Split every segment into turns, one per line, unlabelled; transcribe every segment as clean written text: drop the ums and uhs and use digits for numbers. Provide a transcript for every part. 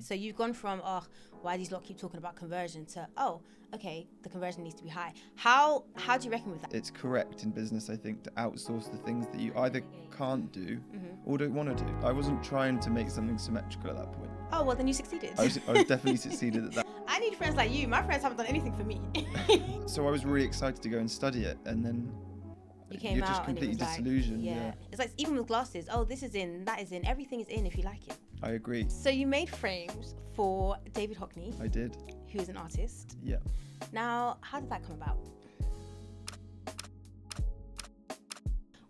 So you've gone from, oh, why these lot keep talking about conversion to, oh, okay, the conversion needs to be high. How do you reckon with that?
It's correct in business, I think, to outsource the things that you either can't do or don't want to do. I wasn't trying to make something symmetrical at that point.
Oh, well, then you succeeded.
I was definitely succeeded at that.
I need friends like you. My friends haven't done anything for me.
So I was really excited to go and study it, and then
You're
just completely disillusioned.
Yeah. It's like, even with glasses, oh, this is in, that is in, everything is in if you like it.
I agree.
So you made frames for David Hockney,
I did.
who is an artist.
Yeah.
Now, how did that come about?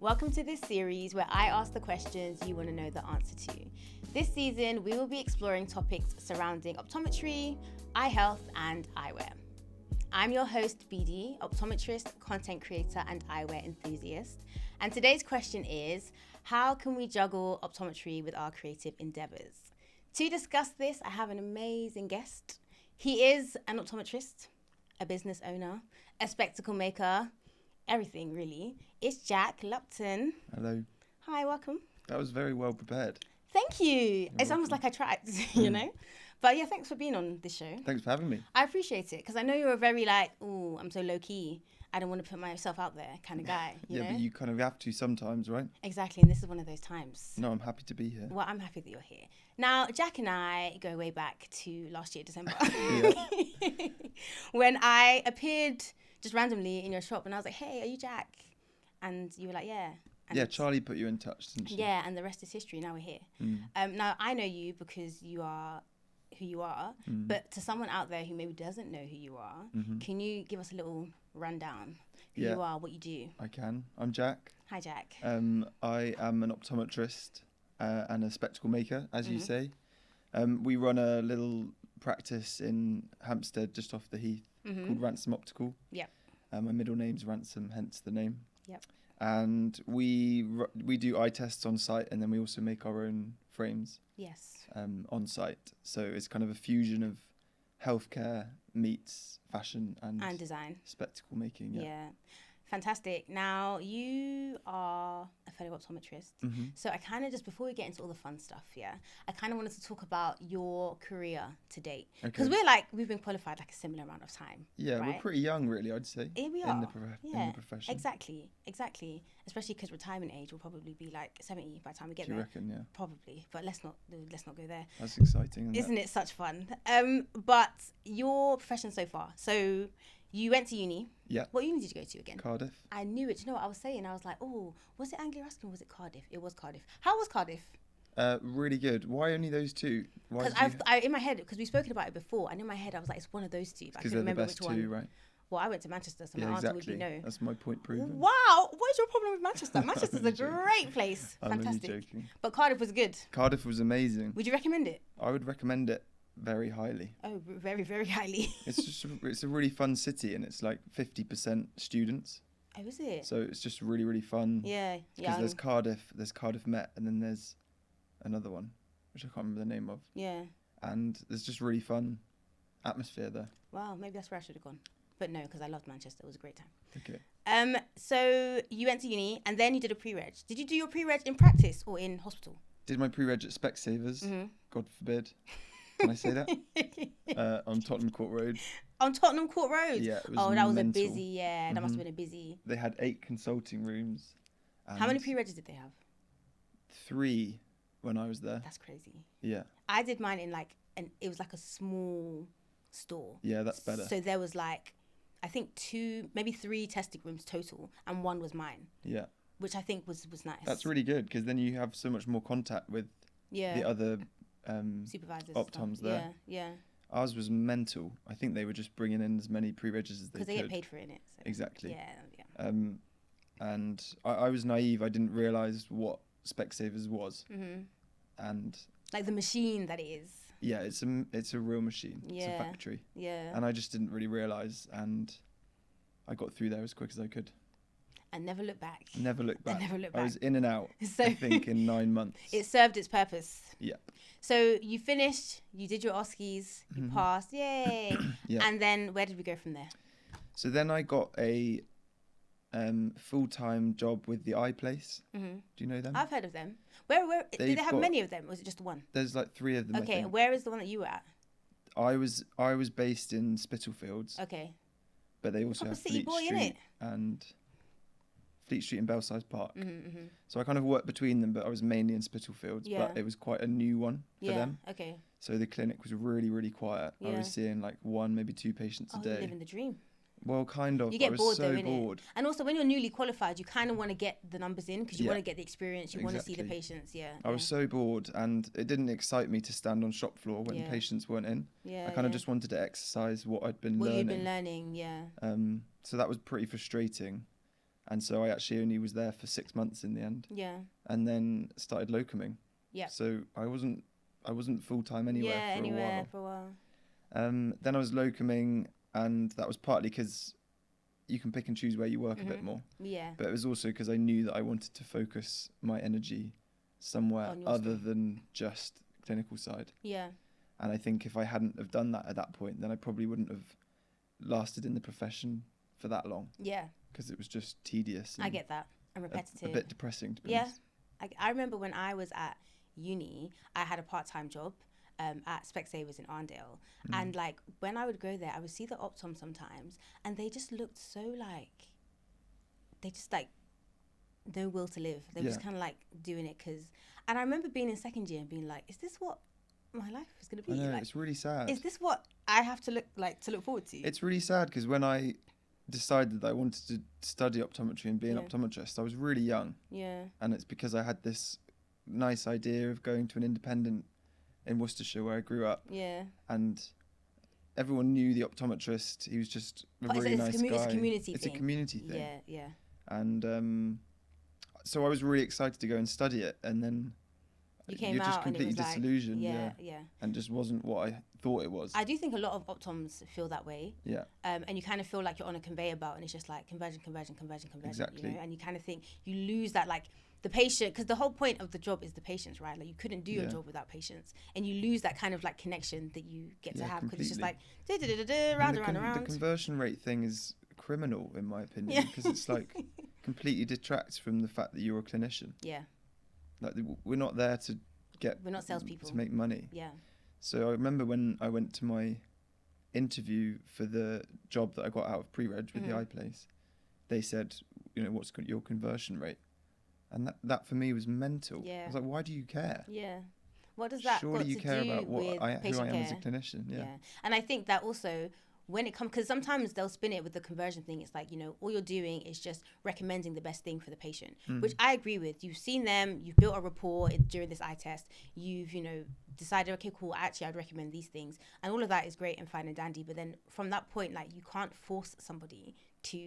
Welcome to this series where I ask the questions you want to know the answer to. This season, we will be exploring topics surrounding optometry, eye health, and eyewear. I'm your host, BD, optometrist, content creator, and eyewear enthusiast. And today's question is, how can we juggle optometry with our creative endeavors? To discuss this, I have an amazing guest. He is an optometrist, a business owner, a spectacle maker, everything really. It's Jack Lupton.
Hello.
Hi, welcome.
That was very well prepared.
Thank you. It's almost like I tried, you know? But yeah, thanks for being on this show.
Thanks for having me.
I appreciate it because I know you're a very like, oh, I'm so low key. I don't want to put myself out there kind of guy. You know?
But you kind of have to sometimes, right?
Exactly, and this is one of those times.
No, I'm happy to be here.
Well, I'm happy that you're here. Now, Jack and I go way back to last year, December, when I appeared just randomly in your shop and I was like, hey, are you Jack? And you were like, yeah. And
yeah, Charlie put you in touch, didn't she?
Yeah, and the rest is history. Now we're here. Now, I know you because you are who you are, but to someone out there who maybe doesn't know who you are, can you give us a little rundown who you are, what you do?
I can. I'm Jack.
Hi, Jack.
I am an optometrist and a spectacle maker, as you say. We run a little practice in Hampstead, just off the Heath, called Ransom Optical.
Yep.
My middle name's Ransom, hence the name.
Yep.
And we do eye tests on site, and then we also make our own frames.
Yes.
On site. So it's kind of a fusion of healthcare meets fashion and
design.
Spectacle making. Yeah.
Fantastic. Now, you are a fellow optometrist. So I kind of just, before we get into all the fun stuff, I kind of wanted to talk about your career to date. Because we've been qualified like a similar amount of time.
Yeah,
right?
We're pretty young, really, I'd say.
Here we are.
In the profession.
Exactly. Especially because retirement age will probably be like 70 by the time we get there.
Do you reckon, yeah?
Probably. But let's not go there.
That's exciting.
Isn't it such fun? But your profession so far. So you went to uni.
Yeah.
What uni did you go to again?
Cardiff.
I knew it. You know what I was saying? I was like, oh, was it Anglia Ruskin or was it Cardiff? It was Cardiff. How was Cardiff?
Really good. Why only those two?
Because in my head, because we've spoken about it before, and in my head I was like, it's one of those two.
Because they're the best two, right?
Well, I went to Manchester, so my answer would be no.
That's my point proven.
Wow, what is your problem with Manchester? Manchester's a great place. Fantastic.
I'm only joking.
But Cardiff was good.
Cardiff was amazing.
Would you recommend it?
I would recommend it very highly.
Oh, very, very highly.
It's a really fun city, and it's like 50% students.
Oh, is it?
So it's just really, really fun.
Yeah.
Because there's Cardiff Met, and then there's another one, which I can't remember the name of.
Yeah.
And there's just really fun atmosphere there.
Wow, maybe that's where I should have gone. But no, because I loved Manchester. It was a great time.
Okay.
So you went to uni, and then you did a pre-reg. Did you do your pre-reg in practice or in hospital?
Did my pre-reg at Specsavers. God forbid. Can I say that? On Tottenham Court Road.
On Tottenham Court Road?
Yeah, it was
that was
mental.
a busy, that must have been a busy.
They had 8 consulting rooms.
How many pre-regs did they have?
3 when I was there.
That's crazy.
Yeah.
I did mine in it was like a small store.
Yeah, that's better.
So there was like, I think 2, maybe 3 testing rooms total, and 1 was mine.
Yeah.
Which I think was nice.
That's really good, because then you have so much more contact with the other
supervisors,
optoms there.
Yeah.
Ours was mental. I think they were just bringing in as many pre-regs as they could.
Because they get paid for it, innit? So.
Exactly.
Yeah.
And I was naive. I didn't realise what Specsavers was. And
like the machine that it is.
Yeah, it's a real machine.
Yeah.
It's a factory.
Yeah.
And I just didn't really realise, and I got through there as quick as I could.
And never looked back.
Never looked back.
I
was in and out, I think, in 9 months.
It served its purpose.
Yeah.
So you finished, you did your OSCEs, you passed, yay.
Yeah.
And then where did we go from there?
So then I got a full-time job with the Eye Place.
Mm-hmm.
Do you know them?
I've heard of them. Where do they have many of them, or is it just one?
There's like 3 of them.
Okay,
I think.
where is the one that you were at?
I was based in Spitalfields.
Okay.
But they also have
City boy,
Fleet Street and Belsize Park.
Mm-hmm.
So I kind of worked between them, but I was mainly in Spitalfields.
Yeah.
But it was quite a new one for them.
Okay.
So the clinic was really, really quiet.
Yeah.
I was seeing like 1, maybe 2 patients a day.
You living the dream.
Well, kind of.
You get
I was
bored
so
though,
bored.
innit? And also, when you're newly qualified, you kind of want to get the numbers in because you
Yeah.
want to get the experience. You want to see the
Exactly.
patients. Yeah.
I was so bored, and it didn't excite me to stand on shop floor when
Yeah.
patients weren't in.
Yeah.
I kind of just wanted to exercise what I'd been
what
learning.
you've been learning. Yeah.
So that was pretty frustrating. And so I actually only was there for 6 months in the end,
Yeah.
and then started locuming.
Yeah.
So I wasn't full-time anywhere for a while. Then I was locuming, and that was partly because you can pick and choose where you work a bit more.
Yeah.
But it was also because I knew that I wanted to focus my energy somewhere
On your
other
stuff.
than just clinical side.
Yeah.
And I think if I hadn't have done that at that point, then I probably wouldn't have lasted in the profession for that long,
Yeah.
because it was just tedious. And
I get that. And repetitive.
a bit depressing, to be
Yeah.
honest.
I remember when I was at uni, I had a part-time job at Specsavers in Arndale. And like when I would go there, I would see the Optom sometimes, and they just looked so like, they just like no will to live. They were just
Yeah.
kind of like doing it because, and I remember being in second year and being like, is this what my life is going to
I
be?
know,
Like,
it's really sad.
is this what I have to look forward to?
It's really sad because when I decided that I wanted to study optometry and be an
Yeah.
optometrist, I was really young.
Yeah.
And it's because I had this nice idea of going to an independent in Worcestershire where I grew up,
Yeah.
and everyone knew the optometrist. He was just a
But
really nice guy.
It's a community
It's
thing.
a community thing.
Yeah. Yeah.
And so I was really excited to go and study it, and then
You came
you're just
out and it
completely
was like,
disillusioned,
yeah.
and just wasn't what I thought it was.
I do think a lot of optoms feel that way.
Yeah.
And you kind of feel like you're on a conveyor belt and it's just like conversion.
Exactly.
You know? And you kind of think you lose that, like the patient, because the whole point of the job is the patients, right? Like you couldn't do your
Yeah.
job without patients, and you lose that kind of like connection that you get to
Yeah,
have, because it's just like
completely.
round
And
and round and
the
round.
conversion rate thing is criminal, in my opinion,
Yeah.
because it's like completely detracts from the fact that you're a clinician.
Yeah.
Like we're not there to
We're not salespeople.
to make money.
Yeah.
So I remember when I went to my interview for the job that I got out of pre-reg with the Eye Place, they said, you know, what's your conversion rate? And that for me was mental.
Yeah.
I was like, why do you care?
Yeah. What does that
Surely
got
you
to
care
do
about
with
who I
patient
am as a
care?
clinician. Yeah.
And I think that also when it comes, because sometimes they'll spin it with the conversion thing. It's like, you know, all you're doing is just recommending the best thing for the patient, which I agree with. You've seen them, you've built a rapport during this eye test. You've, you know, decided, okay, cool, actually, I'd recommend these things. And all of that is great and fine and dandy. But then from that point, like, you can't force somebody to,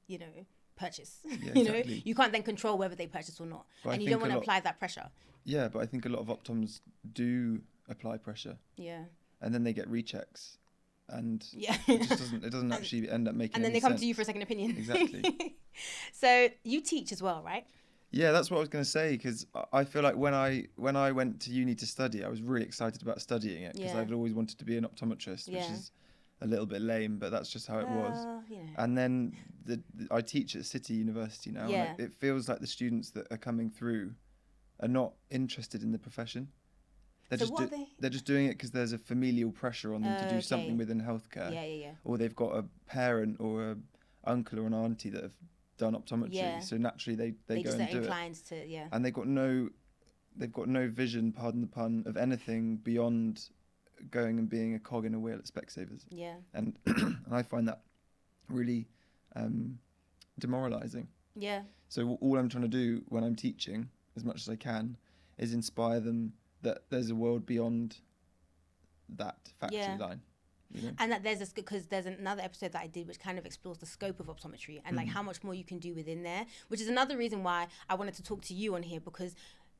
you know, purchase.
Yeah,
you know,
exactly.
you can't then control whether they purchase or not.
But I
and you don't
think
want
a
to
lot-
apply that pressure.
Yeah, but I think a lot of optoms do apply pressure,
Yeah.
and then they get rechecks, and
Yeah.
it doesn't actually end up making
And then
any
they come
sense.
to you for a second opinion.
Exactly.
So you teach as well, right?
Yeah, that's what I was going to say, because I feel like when I went to uni to study, I was really excited about studying it, because
Yeah.
I've always wanted to be an optometrist, which
Yeah.
is a little bit lame, but that's just how it was.
You know.
And then I teach at City University now,
Yeah.
and it feels like the students that are coming through are not interested in the profession. They're
So
just
what are they?
they're just doing it because there's a familial pressure on them to do something
Okay.
within healthcare,
Yeah.
or they've got a parent or a uncle or an auntie that have done optometry,
Yeah.
so naturally they
They
go
just
and
are
do it,
inclined to, yeah.
and they've got no vision, pardon the pun, of anything beyond going and being a cog in a wheel at Specsavers.
Yeah.
And I find that really demoralizing.
Yeah.
So all I'm trying to do when I'm teaching, as much as I can, is inspire them that there's a world beyond that factory
Yeah.
line. You know?
And that there's this, because there's another episode that I did which kind of explores the scope of optometry and like how much more you can do within there, which is another reason why I wanted to talk to you on here, because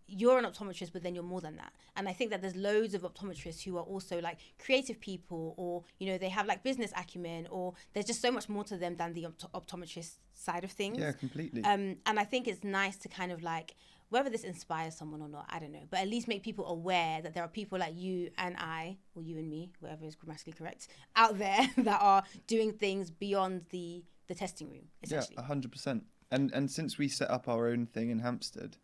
you're an optometrist, but then you're more than that. And I think that there's loads of optometrists who are also like creative people, or, you know, they have like business acumen, or there's just so much more to them than the optometrist side of things.
Yeah, completely.
And I think it's nice to kind of like, whether this inspires someone or not, I don't know, but at least make people aware that there are people like you and I, or you and me, whatever is grammatically correct, out there that are doing things beyond the testing room,
Yeah,
essentially.
100%. And since we set up our own thing in Hampstead,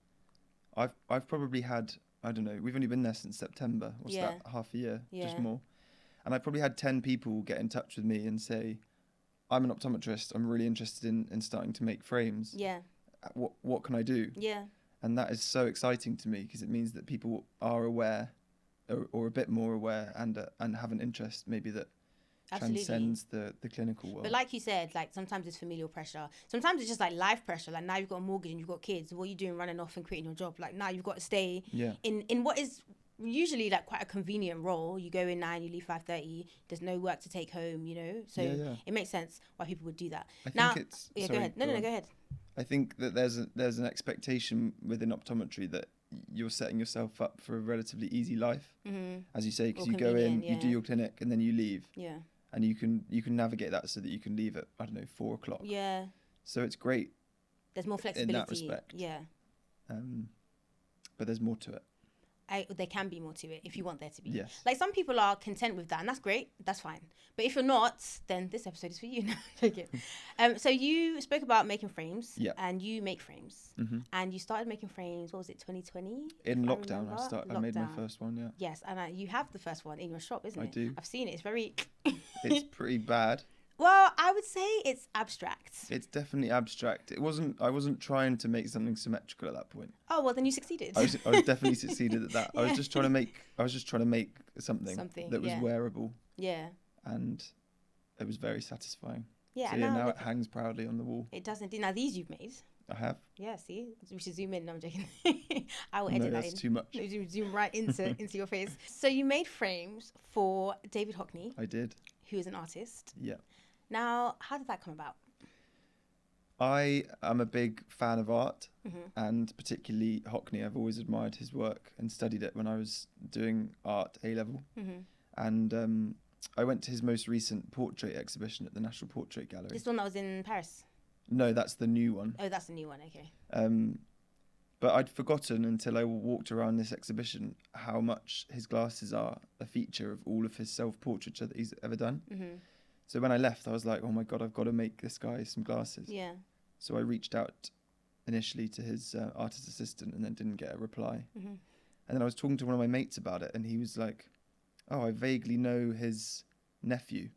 I've probably had, I don't know, we've only been there since September. What's that? Half a year, just more. And I probably had 10 people get in touch with me and say, I'm an optometrist. I'm really interested in starting to make frames.
Yeah.
What can I do?
Yeah.
And that is so exciting to me because it means that people are aware or a bit more aware and have an interest maybe that transcends the clinical world.
But like you said, like sometimes it's familial pressure. Sometimes it's just like life pressure. Like now you've got a mortgage and you've got kids. What are you doing running off and creating your job? Like now you've got to stay in what is usually like quite a convenient role. You go in 9, you leave 5:30. There's no work to take home, you know. So it makes sense why people would do that.
I think it's
go ahead. No, go ahead.
I think that there's an expectation within optometry that you're setting yourself up for a relatively easy life, as you say, because you go in, you do your clinic, and then you leave.
Yeah.
And you can navigate that so that you can leave at, I don't know, 4 o'clock.
Yeah.
So it's great.
There's more flexibility.
In that respect.
Yeah.
But there's more to it.
There can be more to it if you want there to be.
Yes.
Like some people are content with that, and that's great. That's fine. But if you're not, then this episode is for you. So you spoke about making frames.
Yeah.
And you make frames. Mm-hmm. And you started making frames. What was it? 2020.
In lockdown, I made my first one. Yeah.
Yes, and you have the first one in your shop, isn't it?
I do.
I've seen it. It's very.
It's pretty bad.
Well, I would say it's abstract.
It's definitely abstract. I wasn't trying to make something symmetrical at that point.
Oh well, then you succeeded.
I was definitely succeeded at that. Yeah. I was just trying to make something that was wearable.
Yeah.
And it was very satisfying.
Yeah.
So now it hangs proudly on the wall.
It does indeed. Now these you've made.
I have.
Yeah. See, we should zoom in. No, I'm joking. I will edit that in.
That's too much.
No, zoom right into your face. So you made frames for David Hockney.
I did.
Who is an artist.
Yeah.
Now, how did that come about?
I am a big fan of art, and particularly Hockney. I've always admired his work and studied it when I was doing art A-level. And I went to his most recent portrait exhibition at the National Portrait Gallery.
This one that was in Paris?
No, that's the new one.
Oh, that's the new one, okay.
But I'd forgotten until I walked around this exhibition how much his glasses are a feature of all of his self-portraiture that he's ever done. So when I left, I was like, oh my God, I've got to make this guy some glasses.
Yeah.
So I reached out initially to his artist assistant and then didn't get a reply. And then I was talking to one of my mates about it and he was like, oh, I vaguely know his nephew.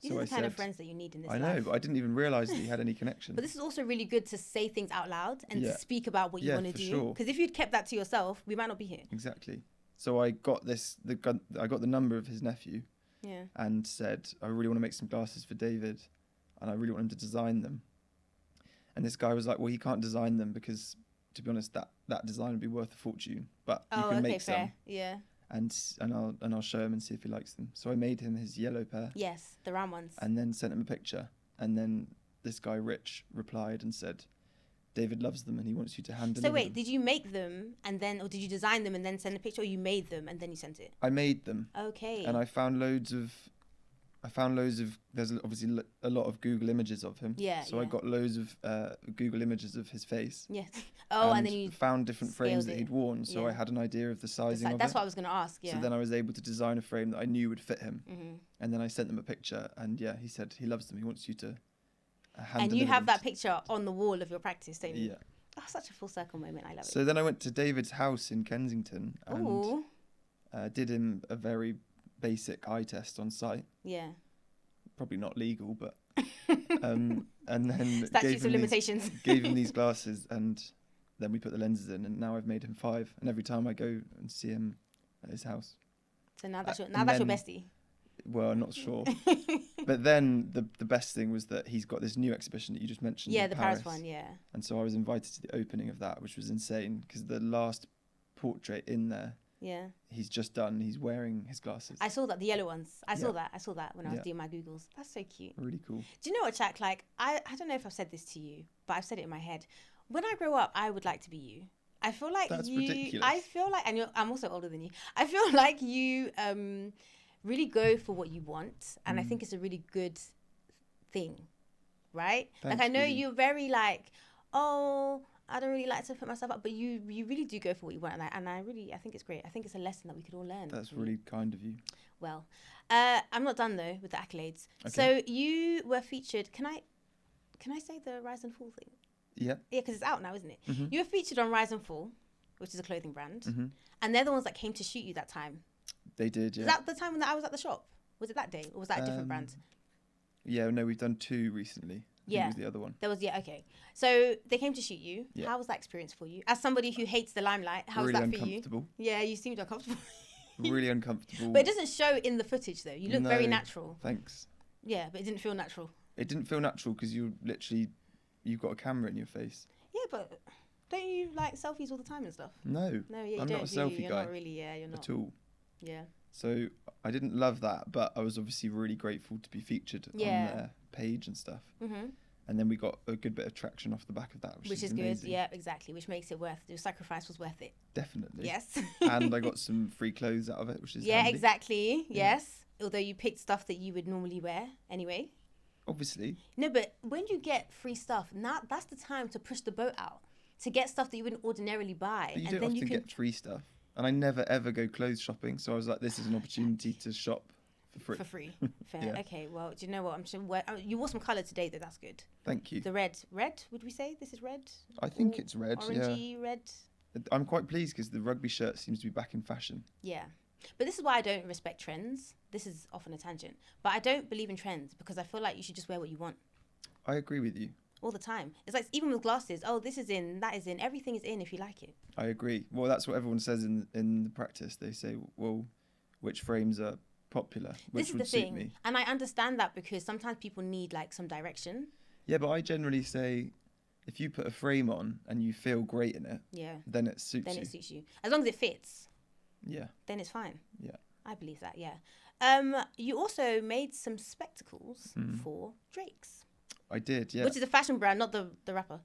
These are the kind of friends that you need in this life.
I know, but I didn't even realise that he had any connection.
But this is also really good to say things out loud and to speak about what you want to do. Because if you'd kept that to yourself, we might not be here.
Exactly. So I got I got the number of his nephew.
Yeah.
And said, I really want to make some glasses for David and I really want him to design them. And this guy was like, well, he can't design them because, to be honest, that design would be worth a fortune. But you can make some.
Fair. Yeah.
And I'll show him and see if he likes them. So I made him his yellow pair.
Yes, the round ones.
And then sent him a picture. And then this guy, Rich, replied and said, David loves them and he wants you to hand deliver them.
So wait, did you make them and then, or did you design them and then send a picture, or you made them and then you sent it?
I made them.
Okay.
And I found loads of, there's obviously a lot of Google images of him.
Yeah.
So I got loads of Google images of his face.
Yes. Oh, and then you
found different frames that he'd worn. So I had an idea of the sizing of it.
That's what I was going to ask, yeah.
So then I was able to design a frame that I knew would fit him. And then I sent them a picture and he said he loves them. He wants you to hand
And you have that picture on the wall of your practice, don't you?
Yeah.
Oh, such a full circle moment. I love it.
So then I went to David's house in Kensington and did him a very basic eye test on site.
Yeah.
Probably not legal, but and then
statutes of limitations.
Gave him these glasses, and then we put the lenses in, and now I've made him 5. And every time I go and see him at his house.
So now that's your bestie.
Well, I'm not sure. But then the best thing was that he's got this new exhibition that you just mentioned.
Yeah, the Paris one, yeah.
And so I was invited to the opening of that, which was insane because the last portrait in there.
Yeah.
He's just done. He's wearing his glasses.
I saw that, the yellow ones. I saw that when I was doing my Googles. That's so cute.
Really cool.
Do you know what, Jack? Like, I don't know if I've said this to you, but I've said it in my head. When I grow up, I would like to be you. I feel like
That's ridiculous.
I feel like, and I'm also older than you. I feel like you really go for what you want, and I think it's a really good thing, right?
Thanks,
like I know
Vivi.
you're very like, oh, I don't really like to put myself up, but you really do go for what you want, and I think it's great. I think it's a lesson that we could all learn.
That's really kind of you.
Well, I'm not done though with the accolades.
Okay.
So you were featured. Can can I say the Rise and Fall thing?
Yeah.
Yeah, because it's out now, isn't it?
Mm-hmm.
You were featured on Rise and Fall, which is a clothing brand.
Mm-hmm.
And they're the ones that came to shoot you that time.
They did, yeah.
Was that the time when I was at the shop? Was it that day? Or was that a different brand?
Yeah, no, we've done 2 recently. I think it was the other one.
There was, okay. So they came to shoot you.
Yeah.
How was that experience for you? As somebody who hates the limelight, how was
Really
that for you?
uncomfortable.
Yeah, you seemed uncomfortable.
Really uncomfortable.
But it doesn't show in the footage, though. You look very natural.
Thanks.
Yeah, but it didn't feel natural.
It didn't feel natural because you've got a camera in your face.
Yeah, but don't you like selfies all the time and stuff?
No.
No, yeah, you
I'm
don't.
not a selfie
You're
guy.
not really, you're not.
At all.
Yeah.
So I didn't love that, but I was obviously really grateful to be featured on their page and stuff.
Mm-hmm.
And then we got a good bit of traction off the back of that, which is amazing.
Good. Yeah, exactly. Which makes it worth the sacrifice was worth it.
Definitely.
Yes.
And I got some free clothes out of it, which is handy.
Exactly. Yeah. Yes. Although you picked stuff that you would normally wear anyway.
Obviously.
No, but when you get free stuff, now that's the time to push the boat out to get stuff that you wouldn't ordinarily buy.
But you
and
don't
then
often get free stuff. And I never ever go clothes shopping, so I was like, this is an opportunity to shop for free.
For free. Fair.
Yeah.
Okay, well, do you know what? I'm sure you wore some colour today, though. That's good.
Thank you.
The red, would we say? This is red?
I think it's red,
orangey, red?
I'm quite pleased because the rugby shirt seems to be back in fashion.
Yeah. But this is why I don't respect trends. This is often a tangent. But I don't believe in trends because I feel like you should just wear what you want.
I agree with you.
All the time. It's like, even with glasses, oh, this is in, that is in, everything is in if you like it.
I agree. Well, that's what everyone says in the practice. They say, well, which frames are popular, which
This is
would
the
suit
thing.
me.
And I understand that because sometimes people need like some direction.
Yeah, but I generally say, if you put a frame on and you feel great in it, then it suits you.
Then it suits you. As long as it fits.
Yeah.
Then it's fine.
Yeah.
I believe that, yeah. You also made some spectacles for Drake's.
I did, yeah.
Which is a fashion brand, not the rapper.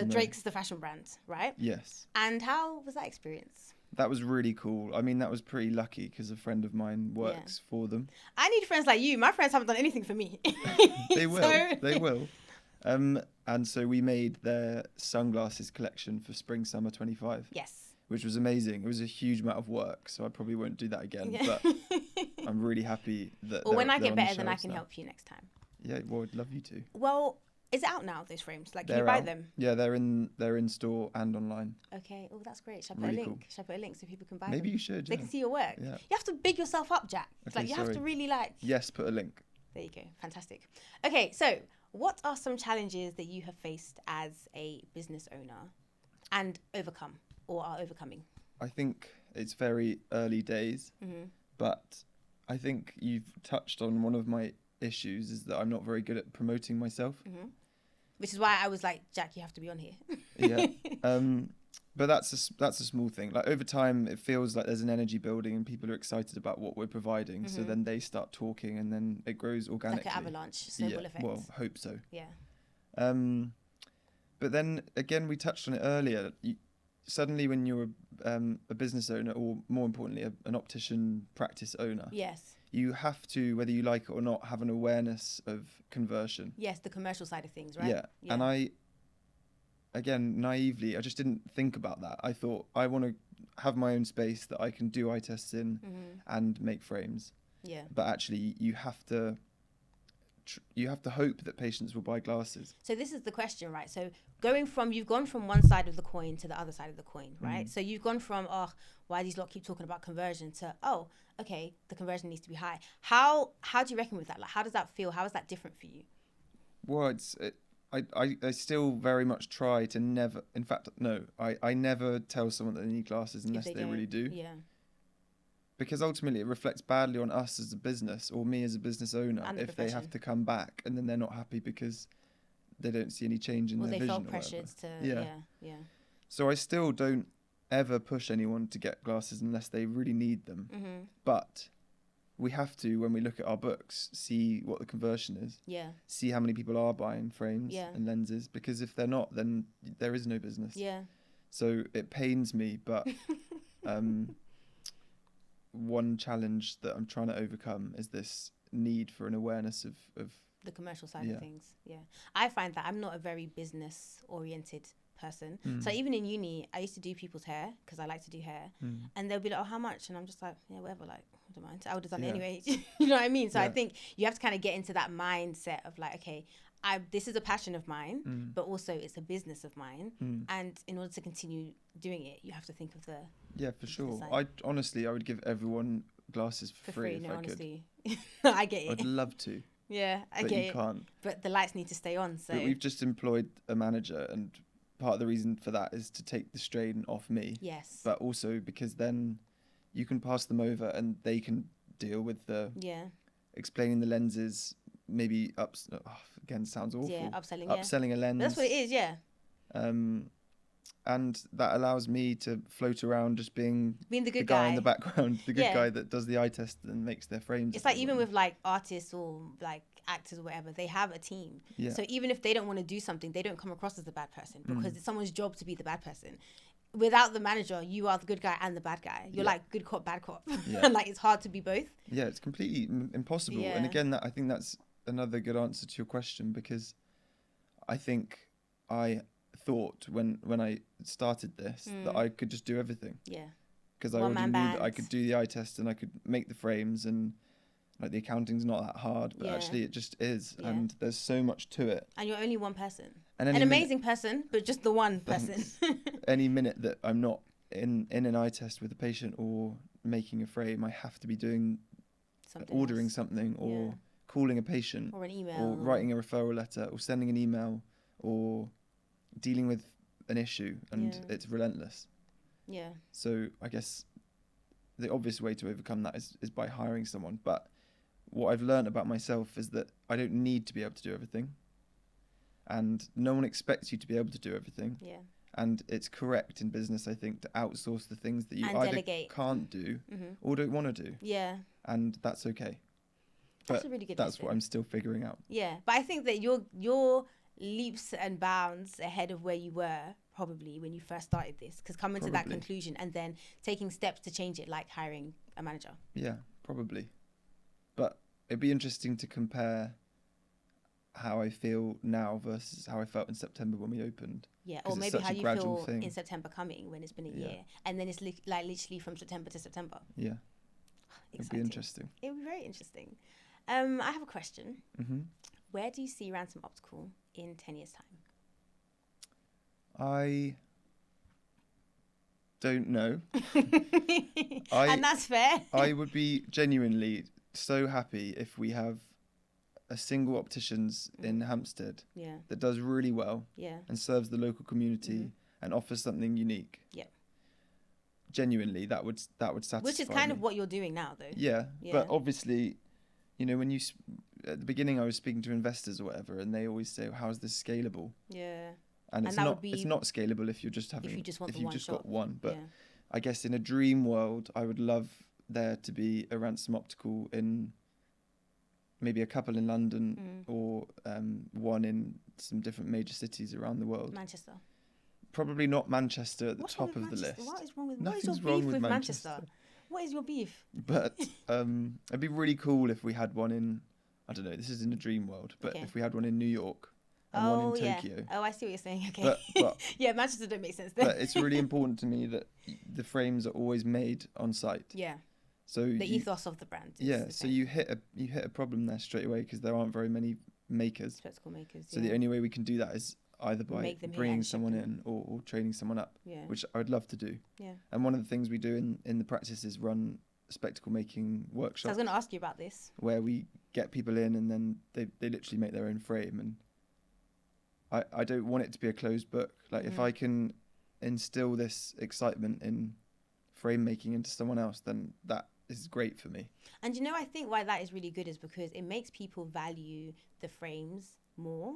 Drake's the fashion brand, right?
Yes.
And how was that experience?
That was really cool. I mean, that was pretty lucky because a friend of mine works for them.
I need friends like you. My friends haven't done anything for me.
They will. They will. And so we made their sunglasses collection for Spring Summer 25.
Yes.
Which was amazing. It was a huge amount of work, so I probably won't do that again. But I'm really happy that.
Well, when I get better, then I can help you next time.
Yeah, well, I'd love you to.
Well, is it out now, those frames? Like, can you buy them?
Yeah, they're in store and online.
Okay. Oh, that's great. Should I put a link? Cool. Should I put a link so people can buy them?
Maybe you should.
They can see your work. Yeah. You have to big yourself up, Jack.
Okay,
you have to really like.
Yes, put a link.
There you go. Fantastic. Okay, so what are some challenges that you have faced as a business owner and overcome or are overcoming?
I think it's very early days, but I think you've touched on one of my issues is that I'm not very good at promoting myself.
Which is why I was like, Jack, you have to be on here.
Yeah. But that's a small thing. Like over time, it feels like there's an energy building and people are excited about what we're providing. So then they start talking and then it grows organically.
Like an avalanche, snowball effect.
Well, hope so.
Yeah.
But then again, we touched on it earlier. Suddenly when you're a business owner or more importantly, an optician practice owner.
Yes.
You have to, whether you like it or not, have an awareness of conversion.
Yes, the commercial side of things, right?
Yeah. And I, again, naively, I just didn't think about that. I thought I want to have my own space that I can do eye tests in and make frames.
Yeah.
But actually, you have to hope that patients will buy glasses.
So this is the question, right? So you've gone from one side of the coin to the other side of the coin, right? So you've gone from, why these lot keep talking about conversion to, okay, the conversion needs to be high. How do you reckon with that? Like, how does that feel? How is that different for you?
Well, I still very much try to never, in fact, no, I never tell someone that they need glasses unless they really do.
Yeah.
Because ultimately it reflects badly on us as a business or me as a business owner if they have to come back and then they're not happy because they don't see any change in their vision. Or they felt pressured
to, yeah.
So I still don't ever push anyone to get glasses unless they really need them. But we have to, when we look at our books, see what the conversion is.
Yeah. See
how many people are buying frames and lenses, because if they're not, then there is no business.
Yeah.
So it pains me, but one challenge that I'm trying to overcome is this need for an awareness of
the commercial side of things. Yeah. I find that I'm not a very business oriented person. So even in uni, I used to do people's hair because I like to do hair, and they'll be like, "Oh, how much?" And I'm just like, "Yeah, whatever. Like, I don't mind. I would have done it anyway." You know what I mean? So I think you have to kind of get into that mindset of like, okay, this is a passion of mine, but also it's a business of mine. And in order to continue doing it, you have to think of the...
Yeah, for sure. I would give everyone glasses for free if I
honestly. I get it.
I'd love to.
Yeah, I
but
get
you
it.
Can't.
But the lights need to stay on, so...
But we've just employed a manager, and part of the reason for that is to take the strain off me.
Yes.
But also because then you can pass them over and they can deal with the...
Yeah.
Explaining the lenses, maybe again, sounds awful.
Yeah,
upselling a lens.
But that's what it is, yeah.
And that allows me to float around just being
the good
guy in the background, the good guy that does the eye test and makes their frames.
It's like even with like artists or like actors or whatever, they have a team.
Yeah.
So even if they don't want to do something, they don't come across as the bad person because it's someone's job to be the bad person. Without the manager, you are the good guy and the bad guy. You're like good cop, bad cop.
Yeah.
Like it's hard to be both.
Yeah, it's completely impossible.
Yeah.
And again, I think that's another good answer to your question, because I think I thought when I started this that I could just do everything.
Yeah.
Because I already knew that I could do the eye test and I could make the frames, and like the accounting's not that hard, but actually it just is. Yeah. And there's so much to it.
And you're only one person.
And
an amazing person, but just the one person.
Any minute that I'm not in an eye test with a patient or making a frame, I have to be doing ordering something or calling a patient
or an email
or writing a referral letter or sending an email or dealing with an issue, and it's relentless.
Yeah.
So I guess the obvious way to overcome that is by hiring someone. But what I've learned about myself is that I don't need to be able to do everything. And no one expects you to be able to do everything. Yeah. And it's correct in business, I think, to outsource the things that you either can't do or don't want to do. Yeah. And that's okay.
That's a really good
That's what I'm still figuring out.
Yeah. But I think that you're leaps and bounds ahead of where you were probably when you first started this, because coming to that conclusion and then taking steps to change it, like hiring a manager.
Yeah, probably. But it'd be interesting to compare how I feel now versus how I felt in September when we opened.
Yeah, or maybe how you feel in September coming when it's been a year, and then it's like literally from September to September.
Yeah, it'd be interesting.
It would be very interesting. I have a question. Where do you see Ransom Optical in 10 years' time?
I don't know.
And that's fair.
I would be genuinely so happy if we have a single opticians in Hampstead that does really well and serves the local community and offers something unique. Yeah. Genuinely, that would satisfy
Which is kind of what you're doing now, though.
Yeah. But obviously, you know, when at the beginning I was speaking to investors or whatever, and they always say, "How is this scalable?" Yeah. And it's not scalable if you're just having if you've just got one. But I guess in a dream world, I would love there to be a Ransom Optical in maybe a couple in London or one in some different major cities around the world.
Manchester.
Probably not Manchester at the top of the list.
What is wrong with Nothing's wrong with Manchester? What is your beef?
But it'd be really cool if we had one in, I don't know, this is in a dream world, but if we had one in New York and one in Tokyo.
Oh, I see what you're saying. Okay. But yeah, Manchester don't make sense then.
But it's really important to me that the frames are always made on site.
Yeah. So the ethos of the brand.
So you hit a problem there straight away, because there aren't very many makers.
Spectacle makers.
So the only way we can do that is either by bringing someone in or training someone up, which I would love to do. Yeah. And one of the things we do in the practice is run spectacle making workshops.
So I was going to ask you about this.
Where we get people in and then they literally make their own frame. And I don't want it to be a closed book. Like if I can instill this excitement in frame making into someone else, then that is great for me. And
you know, I think why that is really good is because it makes people value the frames more.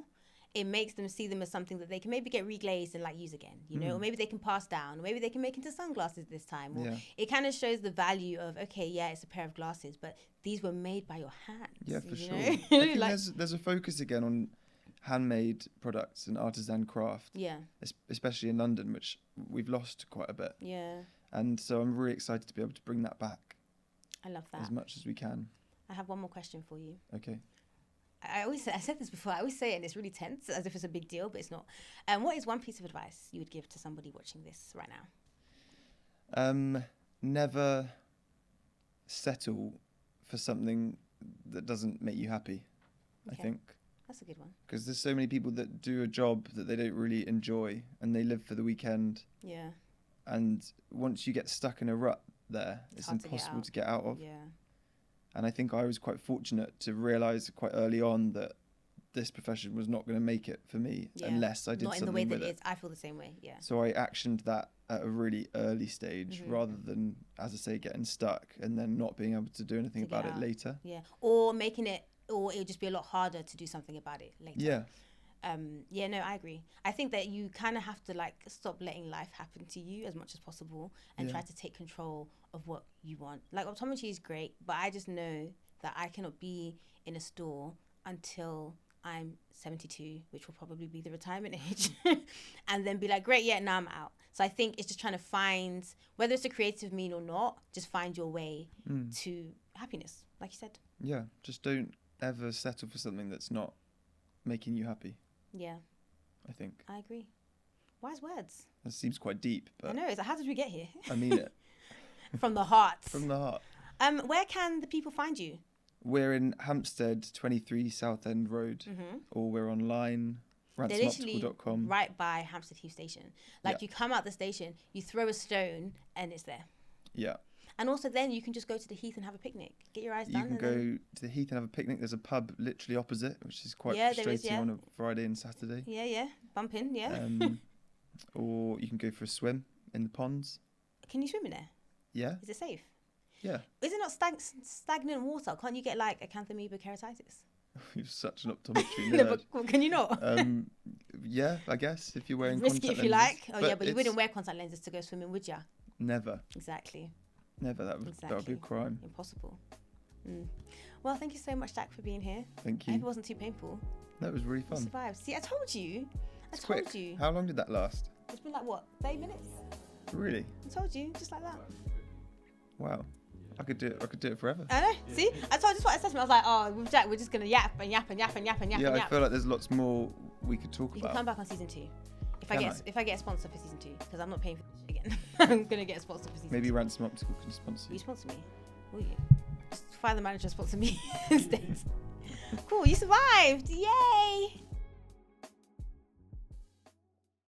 It makes them see them as something that they can maybe get reglazed and like use again, you know, or maybe they can pass down, or maybe they can make into sunglasses this time. Or it kind of shows the value of, okay, yeah, it's a pair of glasses, but these were made by your hands.
Yeah, for sure. I think there's a focus again on handmade products and artisan craft. Yeah. Especially in London, which we've lost quite a bit. Yeah. And so I'm really excited to be able to bring that back.
I love that.
As much as we can.
I have one more question for you.
Okay.
I said this before, I always say it and it's really tense, as if it's a big deal, but it's not. What is one piece of advice you would give to somebody watching this right now?
Never settle for something that doesn't make you happy, I think.
That's a good one.
Because there's so many people that do a job that they don't really enjoy and they live for the weekend.
Yeah.
And once you get stuck in a rut there, it's impossible to get out of.
Yeah.
And I think I was quite fortunate to realise quite early on that this profession was not going to make it for me unless I did something with it. Not in the way that it is.
I feel the same way, yeah.
So I actioned that at a really early stage rather than, as I say, getting stuck and then not being able to do anything about it later.
Yeah. Or making it, or it would just be a lot harder to do something about it later.
Yeah.
Yeah, no, I agree. I think that you kind of have to like stop letting life happen to you as much as possible and try to take control of what you want. Like optometry is great, but I just know that I cannot be in a store until I'm 72, which will probably be the retirement age, and then be like, great, yeah, now I'm out. So I think it's just trying to find, whether it's a creative mean or not, just find your way to happiness, like you said.
Yeah, just don't ever settle for something that's not making you happy.
Yeah.
I think.
I agree. Wise words.
That seems quite deep, but...
I know, it's like, how did we get here?
I mean it.
From the heart.
From the heart.
Where can the people find you?
We're in Hampstead, 23 Southend Road, or we're online, ransomoptical.com.
Right by Hampstead Heath Station. Like you come out the station, you throw a stone, and it's there.
Yeah.
And also then you can just go to the Heath and have a picnic. Get your eyes done.
You can go to the Heath and have a picnic. There's a pub literally opposite, which is quite frustrating on a Friday and Saturday.
Yeah, yeah. Bump in, yeah.
Or you can go for a swim in the ponds.
Can you swim in there?
Yeah.
Is it safe?
Yeah.
Is it not stagnant water? Can't you get like acanthamoeba keratitis?
You're such an optometry nerd.
No, but can you not?
Yeah, I guess, if you're wearing
Risky
contact
if you
lenses.
like. Oh, yeah, but you wouldn't wear contact lenses to go swimming, would you?
Never.
Exactly.
Never. That would be a crime.
Impossible. Well, thank you so much, Jack, for being here.
Thank you.
I hope it wasn't too painful.
No, it was really fun.
You survived. See, I told you.
It's quick. How long did that last?
It's been like, what, 30 minutes?
Really?
I told you, just like that.
Wow. I could do it forever.
I know. See? I told you, that's what I said to him. I was like, oh, with Jack, we're just going to yap and yap and yap and yap and yap and yap.
I feel like there's lots more we could talk about.
You can come back on season 2. If I get a sponsor for season 2, because I'm not paying for this again. I'm going to get a sponsor for season 2.
Maybe Ransom Optical can sponsor you.
Will you sponsor me? Will you? Just fire the manager to sponsor me instead. Cool, you survived. Yay!